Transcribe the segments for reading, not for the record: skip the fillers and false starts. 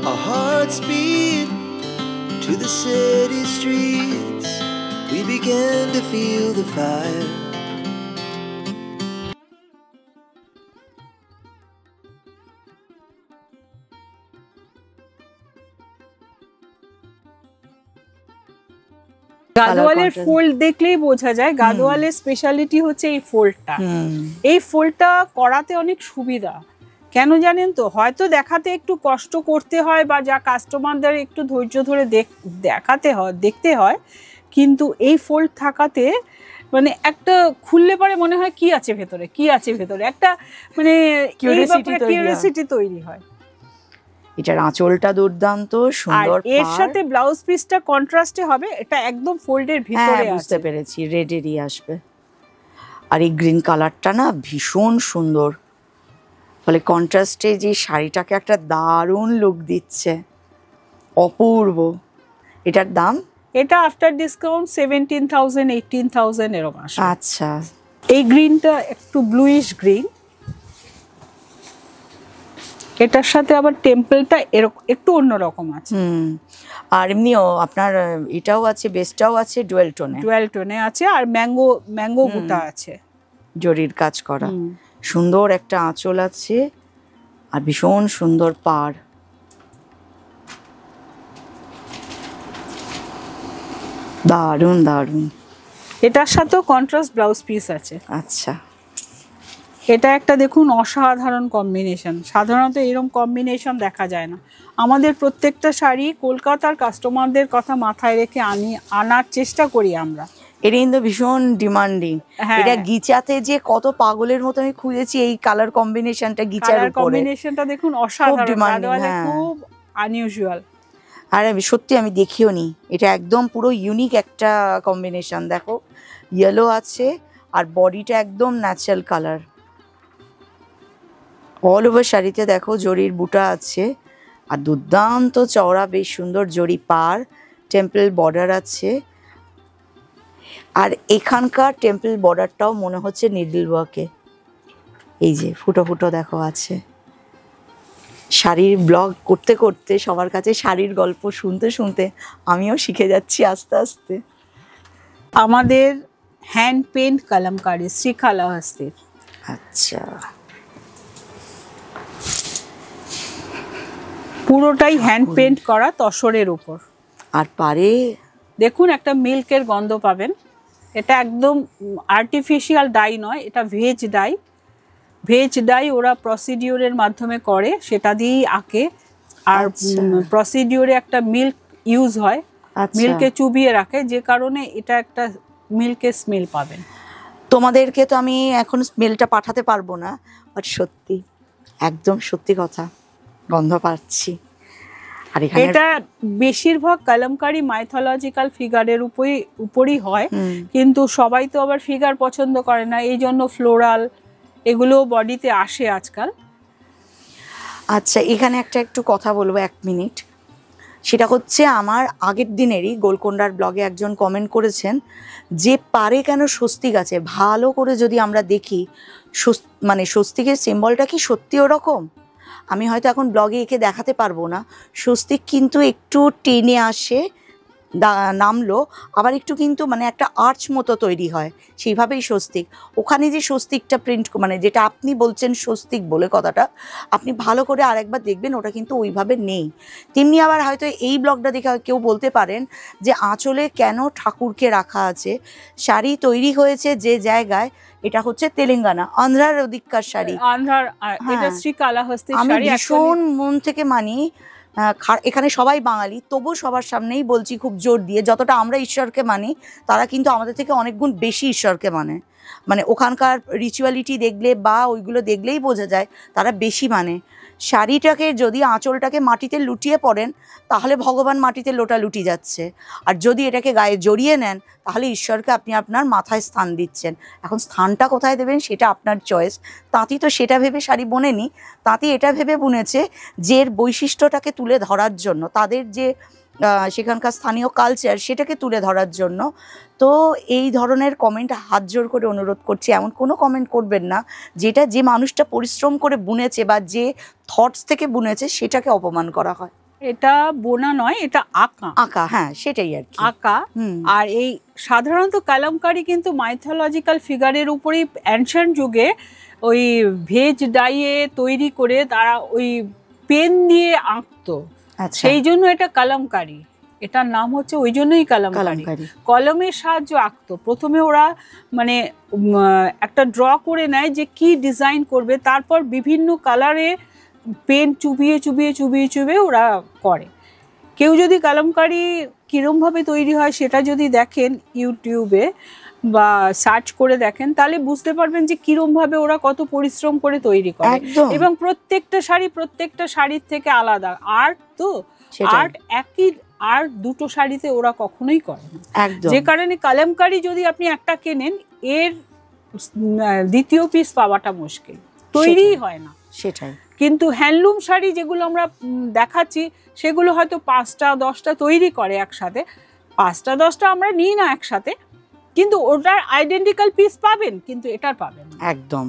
Our hearts beat to the city streets. We began to feel the fire. গাদোয়ালের fold দেখলেই বোঝা যায় গাদোয়ালের speciality হচ্ছে এই ফোল্ডটা। এই ফোল্ডটা করাতে অনেক সুবিধা, কেন জানেন তো? হয়তো দেখাতে একটু কষ্ট করতে হয় বা যা কাস্টমারদের একটু ধৈর্য ধরে দেখতে হয়, কিন্তু এই ফোল্ড থাকাতে মানে একটা খুললে পরে মনে হয় কি আছে ভেতরে, কি আছে ভেতরে, একটা মানে কিউরিওসিটি তৈরি হয়। এটার আঁচলটা দুর্দান্ত সুন্দর, এর সাথে ব্লাউজ পিসটা কন্ট্রাস্টে হবে, এটা একদম ফোল্ডের ভিতরে আছে। বুঝতে পেরেছি, রেডেরই আসবে। আর এই গ্রিন কালারটা না ভীষণ সুন্দর, ফলে কন্ট্রাস্টে যে শাড়িটাকে একটা দারুণ লুক দিচ্ছে, অপূর্ব। এটার দাম? এটা আফটার ডিসকাউন্ট 17,000 18,000 এরকম আসবে। আচ্ছা, এই গ্রিনটা একটু ব্লুইশ গ্রিন, এটার সাথে আবার টেম্পলটা এরকম একটু অন্যরকম আছে। আর এমনিও আপনার এটাও আছে, বেস্টটাও আছে, ডুয়েল টোনে আছে, আর ম্যাঙ্গো বুটা আছে, জরির কাজ করা। সুন্দর একটা আঁচল আছে আর ভীষণ সুন্দর পাড়। দারুণ দারুণ। এটার সাথেও কন্ট্রাস্ট ব্লাউজ পিস আছে। আচ্ছা, এটা একটা দেখুন অসাধারণ কম্বিনেশন, সাধারণত এরকম কম্বিনেশন দেখা যায় না। আমাদের প্রত্যেকটা শাড়ি কলকাতার কাস্টমারদের কথা মাথায় রেখে আনার চেষ্টা করি আমরা। এটা কিন্তু ভীষণ ডিমান্ডিং। এটা গিচাতে যে কত পাগলের মতো আমি খুঁজেছি এই কালার কম্বিনেশনটা, গিচার উপরে কম্বিনেশনটা দেখুন অসাধারণ, খুব আনইউজুয়াল। আর সত্যি আমি দেখিও নি, এটা একদম পুরো ইউনিক একটা কম্বিনেশন। দেখো ইয়েলো আছে আর বডিটা একদম ন্যাচারাল কালার। অল ওভার শাড়িতে দেখো জরির বুটা আছে আর দুর্দান্ত চওড়া বেশ সুন্দর জরি পাড়, টেম্পল বর্ডার আছে। আর এখানকার টেম্পল বর্ডারটাও মনে হচ্ছে নিডল ওয়ার্কে, এই যে ফুটো ফুটো দেখো আছে। শাড়ির ব্লগ করতে করতে সবার কাছে শাড়ির গল্প শুনতে শুনতে আমিও শিখে যাচ্ছি আস্তে আস্তে। আমাদের হ্যান্ড পেন্ট কালামকারী শ্রীকালাহস্তির। আচ্ছা, পুরোটাই হ্যান্ড পেন্ট করা তসরের উপর। আর পারে দেখুন একটা মিল্কের গন্ধ পাবেন। এটা একদম আর্টিফিশিয়াল ডাই নয়, এটা ভেজ ডাই ওরা প্রসিডিওরের মাধ্যমে করে, সেটা দিয়েই আঁকে। আর প্রসিডিওরে একটা মিল্ক ইউজ হয়, মিল্কে চুবিয়ে রাখে, যে কারণে এটা একটা মিল্কের স্মেল পাবেন। তোমাদেরকে তো আমি এখন স্মেলটা পাঠাতে পারবো না, বাট সত্যি একদম সত্যি কথা, গন্ধ পাচ্ছি। আর এটা বেশিরভাগ কালামকারী মাইথোলজিক্যাল ফিগারের উপরই হয়, কিন্তু সবাই তো আবার ফিগার পছন্দ করে না, এই জন্য ফ্লোরাল এগুলো বডিতে আসে আজকাল। আচ্ছা, এখানে একটু কথা বলবো 1 মিনিট। সেটা হচ্ছে আমার আগের দিনেরই গোলকোন্ডার ব্লগে একজন কমেন্ট করেছেন যে পারে কেন স্বস্তিক আছে, ভালো করে যদি আমরা দেখি মানে স্বস্তিকের সিম্বলটা কি সত্যি ওরকম? আমি হয়তো এখন ব্লগে এঁকে দেখাতে পারবো না। স্বস্তিক কিন্তু একটু টেনে আসে, নামলো, আবার একটু কিন্তু মানে একটা আর্চ মতো তৈরি হয়, সেইভাবেই স্বস্তিক। ওখানে যে স্বস্তিকটা প্রিন্ট মানে যেটা আপনি বলছেন স্বস্তিক বলে কথাটা, আপনি ভালো করে আরেকবার দেখবেন, ওটা কিন্তু ওইভাবে নেই। তেমনি আবার হয়তো এই ব্লগটা দেখে কেউ বলতে পারেন যে আঁচলে কেন ঠাকুরকে রাখা আছে। শাড়ি তৈরি হয়েছে যে জায়গায়, এটা হচ্ছে তেলেঙ্গানা, আন্ধ্রার ওদিককার শাড়ি। এটা শ্রীকালাহস্তির শাড়ি। আমি ভীষণ মন থেকে মানি, এখানে সবাই বাঙালি, তবু সবার সামনেই বলছি খুব জোর দিয়ে, যতটা আমরা ঈশ্বরকে মানি তারা কিন্তু আমাদের থেকে অনেক গুণ বেশি ঈশ্বরকে মানে ওখানকার রিচুয়ালিটি দেখলে বা ওইগুলো দেখলেই বোঝা যায় তারা বেশি মানে। শাড়িটাকে যদি আঁচলটাকে মাটিতে লুটিয়ে পড়েন তাহলে ভগবান মাটিতে লোটালুটি যাচ্ছে, আর যদি এটাকে গায়ে জড়িয়ে নেন তাহলে ঈশ্বরকে আপনি আপনার মাথায় স্থান দিচ্ছেন। এখন স্থানটা কোথায় দেবেন সেটা আপনার চয়েস। তাঁতি তো সেটা ভেবে শাড়ি বোনেনি, তাঁতি এটা ভেবে বুনেছে যে এর বৈশিষ্ট্যটাকে তুলে ধরার জন্য, তাদের যে সেখানকার স্থানীয় কালচার সেটাকে তুলে ধরার জন্য। তো এই ধরনের কমেন্ট হাত জোর করে অনুরোধ করছি, এমন কোনো কমেন্ট করবেন না যে মানুষটা পরিশ্রম করে বুনেছে বা যে থটস থেকে বুনেছে সেটাকে অপমান করা হয়। এটা বোনা নয়, এটা আঁকা। আঁকা, হ্যাঁ সেটাই আর কি, আঁকা। আর এই সাধারণত কালামকারি কিন্তু মাইথোলজিক্যাল ফিগারের উপরেই অ্যানশিয়েন্ট যুগে ওই ভেজ ডাইয়ে তৈরি করে তারা ওই পেন দিয়ে আঁকতো। আচ্ছা, সেই জন্য এটা কালামকারি, এটার নাম হচ্ছে ওই জন্যই কালামকারি। কলমের সাহায্যে আঁকতো। প্রথমে ওরা মানে একটা ড্র করে নেয় যে কি ডিজাইন করবে, তারপর বিভিন্ন কালারে পেন চুবিয়ে চুবিয়ে চুবিয়ে চুবিয়ে ওরা করে। কেউ যদি কালামকারি কীরমভাবে তৈরি হয় সেটা যদি দেখেন ইউটিউবে বা সার্চ করে দেখেন, তাহলে বুঝতে পারবেন যে কীরমভাবে ওরা কত পরিশ্রম করে তৈরি করে। এবং প্রত্যেকটা শাড়ির থেকে আলাদা আর্ট। তো আর্ট একই আর্ট দুটো শাড়িতে ওরা কখনোই করে না। যে কারণে কালামকারি যদি আপনি একটা কেনেন, এর দ্বিতীয় পিস পাওয়াটা মুশকিল, তৈরিই হয় না। সেটাই। কিন্তু হ্যান্ডলুম শাড়ি যেগুলো আমরা দেখাচ্ছি সেগুলো হয়তো 5টা 10টা তৈরি করে একসাথে। 5টা 10টা আমরা নিই না একসাথে, কিন্তু ওটার আইডেন্টিক্যাল পিস পাবেন, কিন্তু এটার পাবেন না। একদম।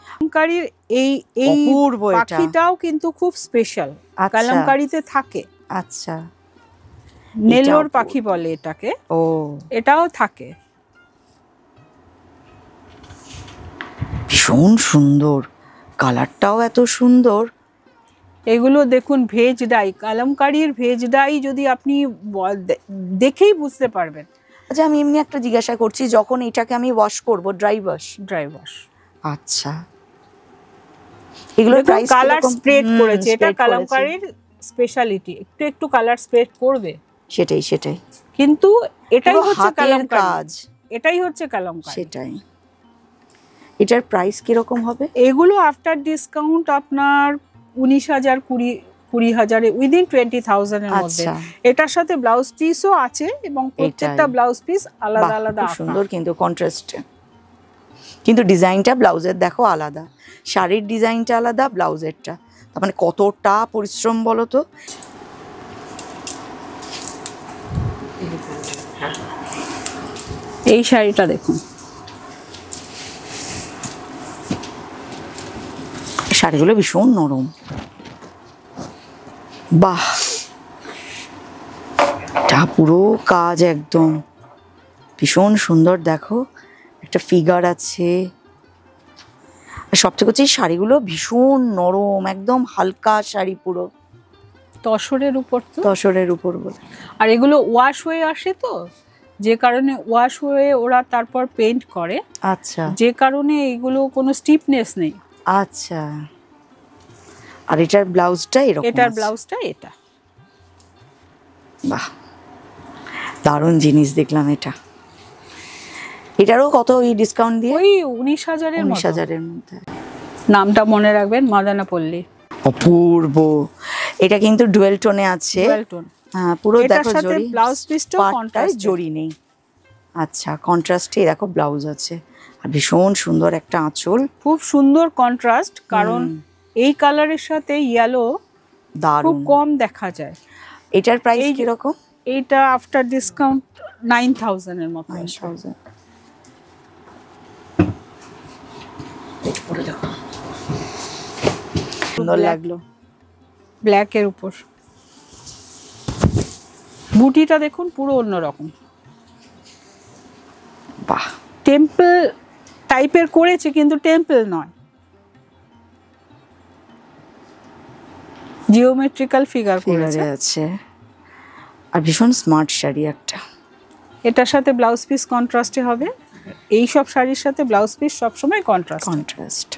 কালামকারির এই পাখিটাও কিন্তু খুব স্পেশাল, কালামকারিতে থাকে। আচ্ছা, নেলোর পাখি বলে এটাকে। ও, এটাও থাকে। ভীষণ সুন্দর, কালারটাও এত সুন্দর। এগুলো দেখুন ভেজ ডাই, কালামকারির ভেজ ডাই যদি আপনি দেখেই বুঝতে পারবেন। আচ্ছা, আমি এমনি একটা জিজ্ঞাসা করছি, যখন এটাকে আমি ওয়াশ করব, ড্রাই ওয়াশ, আচ্ছা, এগুলো প্রাইস কালার স্প্রেড করেছে, এটা কালামকারির স্পেশালিটি, একটু একটু কালার স্প্রেড করবে, সেটাই। কিন্তু এটাই হচ্ছে কালামকারি কাজ, এটাই হচ্ছে কালামকারি। সেটাই। এটার প্রাইস কি রকম হবে? এগুলো আফটার ডিসকাউন্ট আপনার 19,000 20,000 উইদিন 20,000 এর মধ্যে। এটার সাথে ব্লাউজ পিসও আছে এবং প্রত্যেকটা ব্লাউজ পিস আলাদা আলাদা সুন্দর, কিন্তু কন্ট্রাস্টে, কিন্তু ডিজাইনটা ব্লাউজের দেখো আলাদা, শাড়ির ডিজাইনটা আলাদা, ব্লাউজেরটা। তার মানে কতটা পরিশ্রম বলো তো। এই শাড়িটা দেখুন, শাড়িগুলো ভীষণ নরম, বাহ, এটা পুরো কাজ একদম ভীষণ সুন্দর। দেখো একটা ফিগার আছে, আর সবচেয়ে হচ্ছে শাড়িগুলো ভীষণ নরম, একদম হালকা শাড়ি, পুরো তসরের উপর। তো তসরের উপর বলে। আর এগুলো ওয়াশ হয়ে আসে, তো যে কারণে ওয়াশ হয়ে ওরা তারপর পেইন্ট করে। আচ্ছা, যে কারণে এগুলো কোনো স্টিফনেস নেই। আচ্ছা, আর এটার ব্লাউজটা এরকম, এটার ব্লাউজটা এটা। বাহ, দারুণ জিনিস দেখলাম এটা। এটারও কত ওই ডিসকাউন্ট দিয়ে? ওই 19,000 19,000 মধ্যে। নামটা মনে রাখবেন, মাদানাপল্লী। অপূর্ব। এটা কিন্তু ডুয়েল টোনে আছে, হ্যাঁ পুরো দেখো জরি, ব্লাউজ পিসটাও কন্ট্রাস্ট, জরি নেই। আচ্ছা, কন্ট্রাস্টে দেখো ব্লাউজ আছে, আর ভীষণ সুন্দর একটা আঁচল, খুব সুন্দর কন্ট্রাস্ট, কারণ এই কালারের সাথে ইয়েলো খুব কম দেখা যায়। এটার প্রাইস কি রকম? এইটা আফটার ডিসকাউন্ট 9,000 এর মতো। 9,000। সুন্দর লাগলো, ব্ল্যাক এর উপর। বুটিটা দেখুন পুরো অন্যরকম, বাহ, টেম্পল টাইপের করেছে, কিন্তু টেম্পল নয়, জিওমেট্রিক্যাল ফিগার আছে। আর ভীষণ স্মার্ট শাড়ি একটা। এটার সাথে ব্লাউজ পিস কন্ট্রাস্টে হবে। এই সব শাড়ির সাথে ব্লাউজ পিস সবসময় কন্ট্রাস্ট।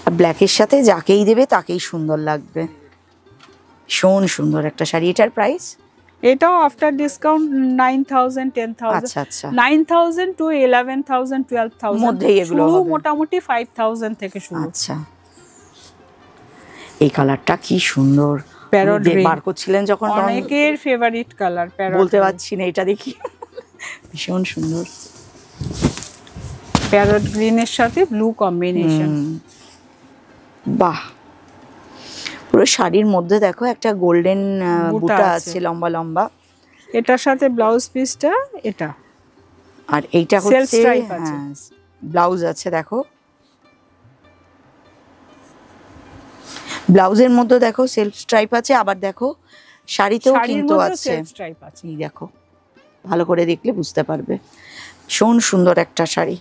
আর ব্ল্যাকের সাথে যাকেই দেবে তাকেই সুন্দর লাগবে, ভীষণ সুন্দর একটা শাড়ি। এটার প্রাইস? এটাও আফটার ডিসকাউন্ট 9,000 10,000। আচ্ছা, 9,000 to 11,000 12,000 মধ্যেই এগুলো হবে, মোটামুটি 5,000 থেকে শুরু। আচ্ছা, এই কালারটা কি সুন্দর, প্যারট গ্রিন বার করছিলেন যখন, অনেকের ফেভারিট কালার, প্যারট বলতে পারছি না, এটা দেখি ভীষণ সুন্দর, প্যারট গ্রিনের সাথে ব্লু কম্বিনেশন। বাহ, পুরো শাড়ির মধ্যে দেখো একটা গোল্ডেন বুটা আছে লম্বা লম্বা। এটার সাথে ব্লাউজ পিসটা এটা, আর এইটা হচ্ছে ব্লাউজ আছে, দেখো ব্লাউজের মধ্যে দেখো সেলফ স্ট্রাইপ আছে, আবার দেখো শাড়িতেও কিন্তু আছে সেলফ স্ট্রাইপ আছে। এই দেখো, ভালো করে দেখলে বুঝতে পারবে, ভীষণ সুন্দর একটা শাড়ি।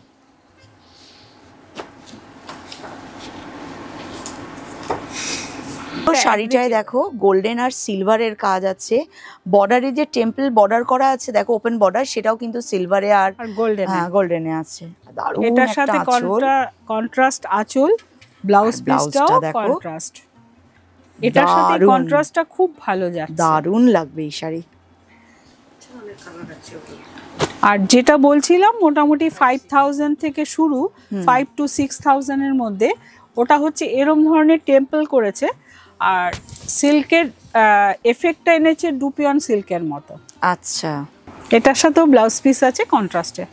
শাড়িটায় দেখো গোল্ডেন আর সিলভারের কাজ আছে, বর্ডারে যে টেম্পল বর্ডার করা আছে দেখো ওপেন বর্ডার, সেটাও কিন্তু সিলভারে আর গোল্ডেন, হ্যাঁ গোল্ডেনে আছে। দারুণ এটার একটা সাথে আঁচল, কন্ট্রাস্ট আঁচল, ব্লাউজ পিসটাও দেখো। কন্ট্রাস্ট, এটার সাথে দারুণ। কন্ট্রাস্টটা খুব ভালো যাচ্ছে, দারুণ লাগবে এই শাড়ি। আর যেটা বলছিলাম মোটামুটি 5000 থেকে শুরু, 5 to 6000 এর মধ্যে, ওটা হচ্ছে এরম ধরনের টেম্পল করেছে, আর সিল্কের এফেক্টটা এনেছে ডুপিয়ন সিল্কের মতো। আচ্ছা, এটার সাথেও ব্লাউজ পিস আছে কন্ট্রাস্টে,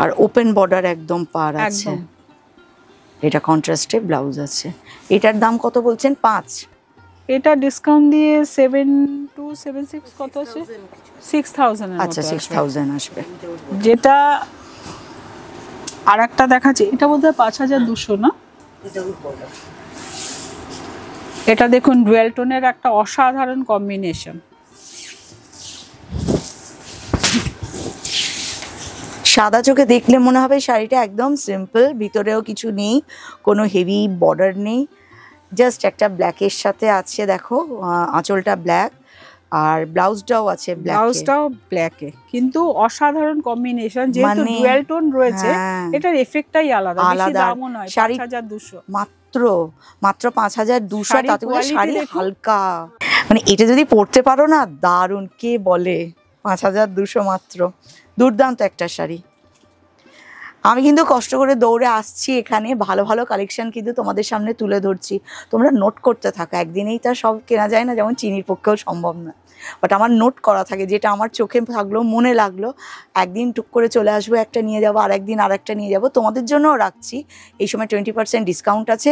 আর ওপেন বর্ডার একদম পার আছে, একদম। এটা কন্ট্রাস্টে ব্লাউজ আছে। এটার দাম কত বলছেন? 5? এটা ডিসকাউন্ট দিয়ে 7 to 7.6 কত আছে, 6000 এর আচ্ছা, মতো 6000 আসবে। যেটা আর একটা দেখাচ্ছি, এটা বোধহয় 5200 না? এটা দেখুন ডুয়েল টোনের একটা অসাধারণ কম্বিনেশন। সাদা চোখে দেখলে মনে হবে শাড়িটা একদম সিম্পল, ভিতরেও কিছু নেই, কোনো হেভি বর্ডার নেই, জাস্ট একটা ব্ল্যাকের সাথে আছে দেখো, আঁচলটা ব্ল্যাক আর ব্লাউজটাও আছে ব্ল্যাক, ব্লাউজটাও ব্ল্যাকে, কিন্তু অসাধারণ কম্বিনেশন, যেহেতু মানে ডুয়েল টোন রয়েছে হ্যাঁ, এটার এফেক্টটাই আলাদা, বেশি আলাদা। দামও নয়, শাড়ি 5200 মাত্র 5200, শাড়ির তাতে করে quality শাড়ি দেখুন। হালকা, মানে এটা যদি পরতে পারো না দারুণ, কে বলে 5200 মাত্র, দুর্দান্ত একটা শাড়ি। আমি কিন্তু কষ্ট করে দৌড়ে আসছি এখানে, ভালো ভালো কালেকশন কিন্তু তোমাদের সামনে তুলে ধরছি, তোমরা নোট করতে থাকো, একদিনেই তো সব কেনা যায় না, যেমন চিনির পক্ষেও সম্ভব না, বাট আমার নোট করা থাকে, যেটা আমার চোখে থাকলো মনে লাগলো একদিন টুক করে চলে আসবো, একটা নিয়ে যাবো, আর একদিন আর একটা নিয়ে যাবো, তোমাদের জন্যও রাখছি। এই সময় 20% ডিসকাউন্ট আছে,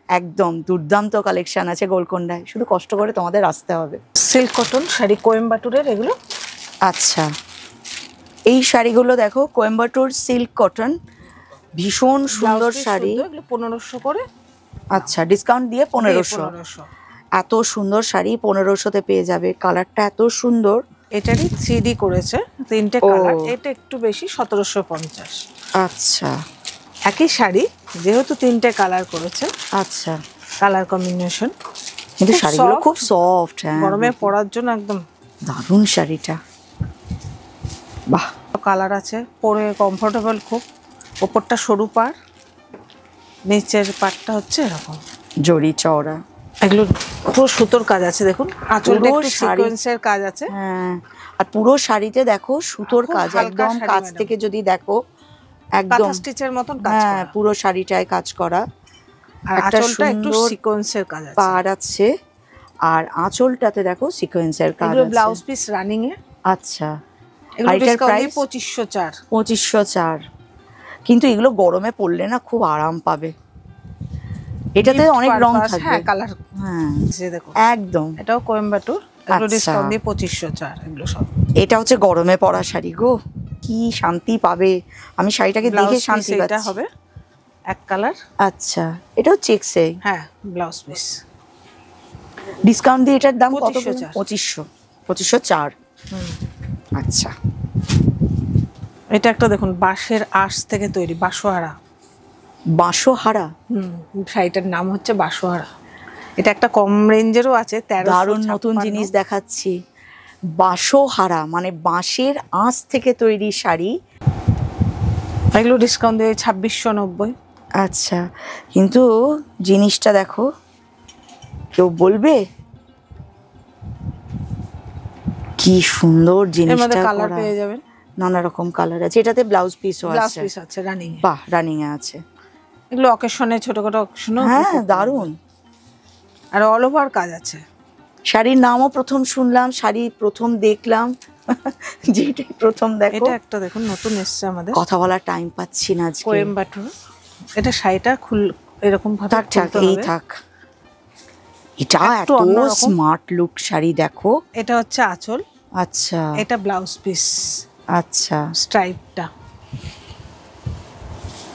একদম দুর্দান্ত কালেকশন আছে গোলকোন্ডায়, শুধু কষ্ট করে তোমাদের আসতে হবে। সিল্ক কটন শাড়ি কোয়েম্বাটুরের এগুলো। আচ্ছা, এই শাড়িগুলো দেখো কোয়েম্বাটুর সিল্ক কটন, ভীষণ সুন্দর শাড়ি, 1500 করে। আচ্ছা, ডিসকাউন্ট দিয়ে 1500। এত সুন্দর শাড়ি 1500-তে পেয়ে যাবে, কালারটা এত সুন্দর। এটারই 3D করেছে, তিনটে ও। কালার, এটা একটু বেশি 1750। আচ্ছা একই শাড়ি যেহেতু তিনটে কালার করেছে, আচ্ছা, কালার কম্বিনেশন, কিন্তু খুব শাড়িগুলো soft, খুব সফট, হ্যাঁ গরমে পরার জন্য একদম দারুণ শাড়িটা, বাহ। কালার আছে, পরে কমফোর্টেবল খুব। ওপরটা সরু পাড়, নিচের পাড়টা হচ্ছে এরকম জরি চওড়া, এগুলো পুরো সুতোর কাজ আছে, দেখুন আঁচলটা পুরো একটু শাড়ি। সিকোয়েন্সের কাজ আছে, হ্যাঁ, আর পুরো শাড়িতে দেখো সুতোর খুব কাজ, হালকা একদম শাড়ি কাছ madam। থেকে যদি দেখো একদম, কাঁথা স্টিচের মতন কাজ হ্যাঁ করা, পুরো শাড়িটায় কাজ করা, আর একটা আঁচলটা একটু সুন্দর সিকোয়েন্সের কাজ আছে। পাড় আছে, আর আঁচলটাতে দেখো সিকোয়েন্সের কাজ এগুলো আছে। ব্লাউজ পিস রানিং এ, আচ্ছা, এগুলো আর এটার ডিসকাউন্ট দিয়ে প্রাইস 2504। 2504, কিন্তু এগুলো গরমে পরলে না খুব আরাম পাবে, এটাতে Gift অনেক রং purpose, থাকবে, হ্যাঁ কালার, হ্যাঁ যে দেখো একদম। এটাও কোয়েম্বাটুর, এগুলো আচ্ছা। ডিসকাউন্ট দিয়ে 2504, এগুলো সব। এটা হচ্ছে গরমে পরা শাড়ি গো, কি শান্তি পাবে, আমি শাড়িটাকে দেখে ব্লাউজ শান্তি পিস এটা পাচ্ছি। হবে এক কালার, আচ্ছা, এটাও চেকসে, হ্যাঁ ব্লাউজ পিস। ডিসকাউন্ট দিয়ে এটার দাম কত? 2504। 2504। আচ্ছা, এটা একটা দেখুন বাঁশের আঁশ থেকে তৈরি বাঁশোহারা, বাঁশোহারা, শাড়িটার নাম হচ্ছে বাঁশোহারা। এটা একটা কম রেঞ্জেরও আছে, 1356। দারুণ নতুন জিনিস দেখাচ্ছি, বাঁশোহারা মানে বাঁশের আঁশ থেকে তৈরি শাড়ি, এগুলো ডিসকাউন্ট দিয়ে 2690। আচ্ছা, কিন্তু জিনিসটা দেখো, কেউ বলবে কি সুন্দর এর মধ্যে জিনিসটা কালার করা, পেয়ে যাবেন, নানা রকম কালার আছে, এটাতে ব্লাউজ পিসও ব্লাউজ আছে, পিস আছে রানিং। বাহ, রানিং এ আছে, এগুলো অকেশনে ছোটখাটো অকেশনে, হ্যাঁ দারুণ। আর অল ওভার কাজ আছে। শাড়ির নামও প্রথম শুনলাম, শাড়ি প্রথম দেখলাম, যেটাই প্রথম দেখো। এটা একটা দেখুন নতুন এসছে আমাদের, কথা বলার টাইম পাচ্ছি না আজকে, কোয়েম্বাটুর। এটা শাড়িটা এরকম ভাবে থাক থাক, খুলতে এই হবে। থাক, এটা এত একটু অন্যরকম। স্মার্ট লুক শাড়ি দেখো। এটা হচ্ছে আঁচল, আচ্ছা এটা ব্লাউজ পিস, আচ্ছা, স্ট্রাইপটা,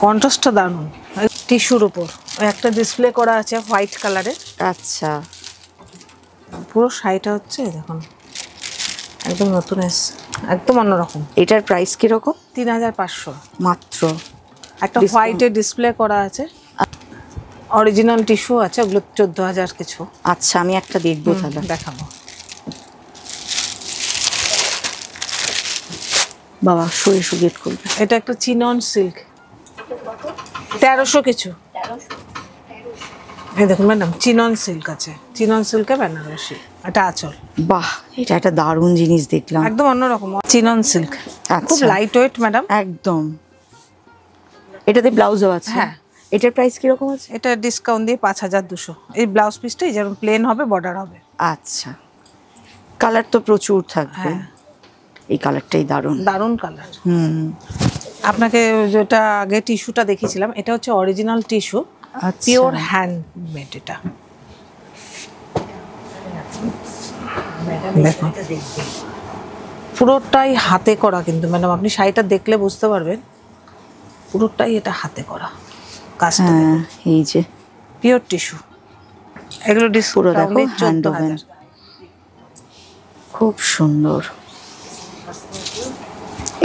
কন্ট্রাস্টটা দারুণ, টিস্যুর উপর ওই একটা ডিসপ্লে করা আছে হোয়াইট কালারের। আচ্ছা, পুরো শাড়িটা হচ্ছে এই দেখুন একদম নতুন এসছে, একদম অন্যরকম। এটার প্রাইস কিরকম? 3500 মাত্র। একটা হোয়াইটের ডিসপ্লে করা আছে, অরিজিনাল টিস্যু আছে, ওগুলো 14000 কিছু। আচ্ছা, আমি একটা দেখবো তাহলে। দেখাবো। বাবা শুয়ে গেট করবে। এটা একটা চিনন সিল্ক, 1300 কিছু। এই দেখুন ম্যাডাম, চিনন সিল্ক আছে, চিনন সিল্কে বেনারসি, এটা আঁচল। বাহ, এটা একটা দারুণ জিনিস দেখলাম, একদম অন্যরকম চিনন সিল্ক, খুব লাইট ওয়েট ম্যাডাম। একদম। এটাতে ব্লাউজও আছে? হ্যাঁ। এটার প্রাইস কিরকম আছে? এটা ডিসকাউন্ট দিয়ে 5200। এই ব্লাউজ পিসটাই যেরকম প্লেন হবে, বর্ডার হবে। আচ্ছা, কালার তো প্রচুর থাকবে। হ্যাঁ, এই কালারটাই দারুণ, দারুণ কালার। আপনাকে যেটা আগে টিস্যুটা দেখিয়েছিলাম, এটা হচ্ছে অরিজিনাল টিস্যু, পিওর হ্যান্ডমেড। এটা দেখুন পুরোটাই হাতে করা কিন্তু ম্যাডাম, আপনি শাড়িটা দেখলে বুঝতে পারবেন পুরোটাই এটা হাতে করা কাজটা। এই যে পিওর টিস্যু, এগুলো পুরো দেখো 14000। খুব সুন্দর।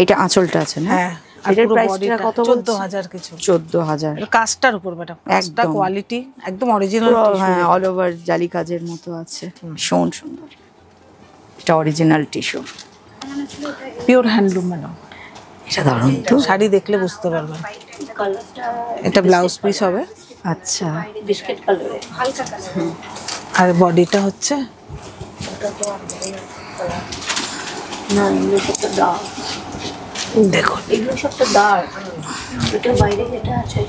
এটা আঁচলটা আছে না? হ্যাঁ, এটার প্রাইসটা কত? 14000 কিছু। 14000। কাজটার উপর ম্যাডাম, কাজটা কোয়ালিটি একদম অরিজিনাল। হ্যাঁ, অল ওভার জালি কাজের মতো আছে, ভীষণ সুন্দর। এটা original tissue, pure handloom madam. এটা দারুণ তো, শাড়ি দেখলে বুঝতে পারবেন। এটা ব্লাউজ পিস হবে। আচ্ছা, বিস্কিট কালারে হালকা কালার। আর বডিটা হচ্ছে না, এগুলো সবটা ডার্ক। দেখুন এগুলো সবটা ডার্ক। এটা বাইরে যেটা আছে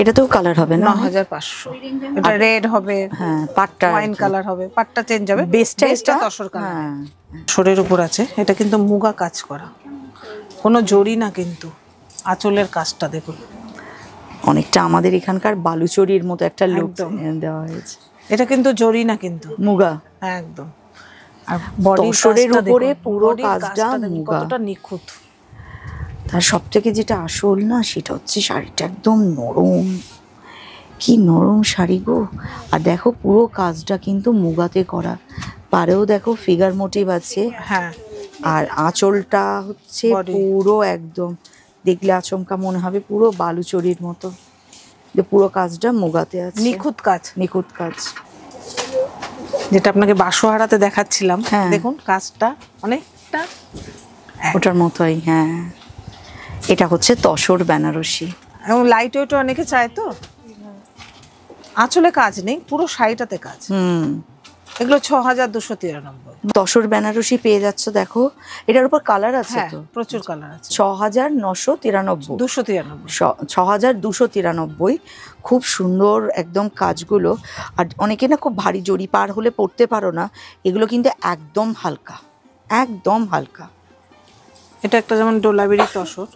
এটাতেও কালার হবে না? 9500। এটা রেড হবে, হ্যাঁ, পাটটা ওয়াইন কালার হবে, পাটটা চেঞ্জ হবে। বেসটা তসর কালার, হ্যাঁ। শরীর উপর আছে। এটা কিন্তু মুগা কাজ করা, কোনো জরি না কিন্তু। আঁচলের কাজটা দেখুন, অনেকটা আমাদের এখানকার বালুচরির মতো একটা লুক একদম। দেওয়া হয়েছে। এটা কিন্তু জরি না কিন্তু, মুগা। হ্যাঁ একদম। আর বডির তসরের কাজটা উপরে দেখুন, পুরো বডির কাজটা দেখুন মুগা। কতটা নিখুঁত। তার সব থেকে যেটা আসল না, সেটা হচ্ছে শাড়িটা একদম নরম, কি নরম শাড়ি গো। আর দেখো পুরো কাজটা কিন্তু মুগাতে করা, পারেও দেখো ফিগার মোটিভ আছে। হ্যাঁ, আর আঁচলটা হচ্ছে Body। পুরো একদম দেখলে আচমকা মনে হবে পুরো বালুচরির মতো, যে পুরো কাজটা মুগাতে আছে, নিখুঁত কাজ। নিখুঁত কাজ। যেটা আপনাকে বাসোহারাতে দেখাচ্ছিলাম, হ্যাঁ। দেখুন কাজটা অনেকটা ওটার মতোই। হ্যাঁ, এটা হচ্ছে তসর বেনারসি, এবং লাইট ওয়েট অনেকে চায় তো। আঁচলে কাজ নেই, পুরো শাড়িটাতে কাজ। এগুলো 6293। তসর বেনারসি পেয়ে যাচ্ছ। দেখো এটার উপর কালার আছে হ্যাঁ, তো, প্রচুর কালার আছে। 6993, 293। 6293। খুব সুন্দর একদম কাজগুলো। আর অনেকে না খুব ভারী জড়ি পার হলে পরতে পারো না, এগুলো কিন্তু একদম হালকা, একদম হালকা। এটা একটা যেমন ডোলাবেরি তসর,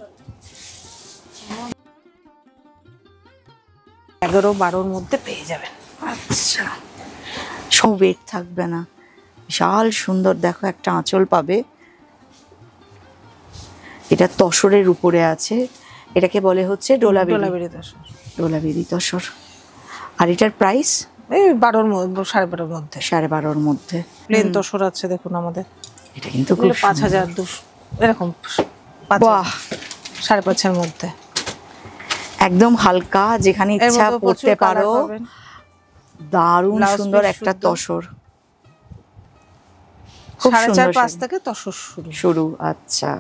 11-12 মধ্যে পেয়ে যাবেন। আচ্ছা, সব ওয়েট থাকবে না, বিশাল সুন্দর। দেখো একটা আঁচল পাবে, এটা তসরের উপরে আছে, এটাকে বলে হচ্ছে ডোলাবেরি তসর, ডোলাবেরি তসর। আর এটার প্রাইস এই 12 12.5 মধ্যে, 12.5 মধ্যে। প্লেন তসর আছে দেখুন আমাদের। এটা কিন্তু খুব 5200 এরকম, 5 বাহ, 5.5 মধ্যে একদম হালকা, যেখানে এর ইচ্ছা মধ্যে পড়তে প্রচুর পারো। colour পাবেন। দারুণ Blouse সুন্দর piece একটা শুদ্ধ। তসর, খুব 4.5-5 সুন্দর থেকে তসর শুরু। শুরু। আচ্ছা,